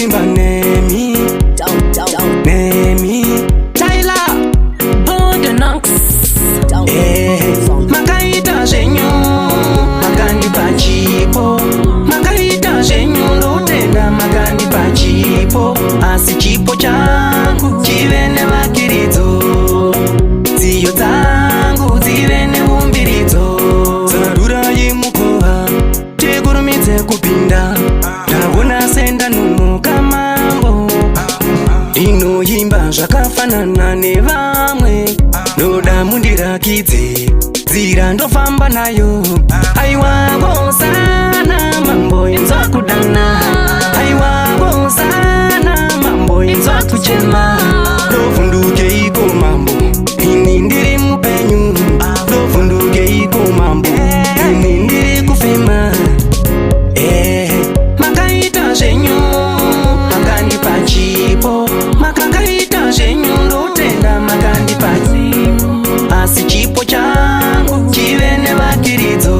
kuimba nemi Tyler makaita zvenyu makandipa chipo makaita zvenyu ndotenda makandipa chipo asi chipo changu chive nevakiridzo dziyo dzangu dzive neumbiridzo zarurai mukova tikurumidze kupinda ndaona senda nonoka mambo inoimba zvakafanana nevamwe ndoda mundirakidze nzira ndofamba nayo aiwa bosana mambo inzwa kudana aiwa bosana mambo inzwa kuchema ndovhunduke iko mambo ini ndiri mupenyu ndovhunduke iko mambo ini ndiri kufema makaita zvenyu makandipa chipo makakaita zvenyu ndotenda makandipa chipo asi chipo changu chive nevakiridzo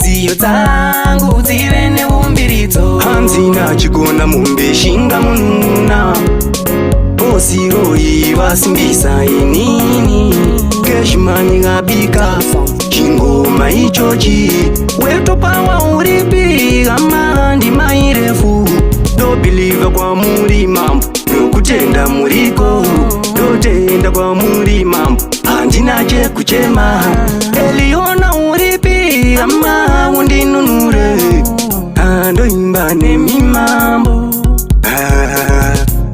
dziyo dzangu dzive neumbiridzo hanzina chigona mumbeshinga mununa bosiroi vasimbisa inini keshimani ngabika chingoma ichochi wetopawa uripi amandi mairefu ndobhiliva kwamuri mambo nokutenda muriko ndotenda kwamuri mambo handina chekuchema eliona uripi ama undinunure ndoimba nemi mambo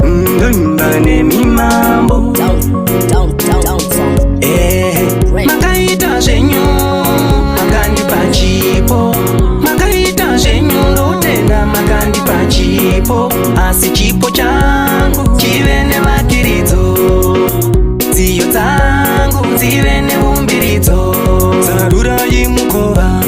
ndoimba nemi mambo makaita zvenyu makandipa chipo makaita zvenyu ndotenda makandipa chipo asi chipo changu chive nevakiridzo dziyo dzangu dzive neumbiridzo zarurai mukova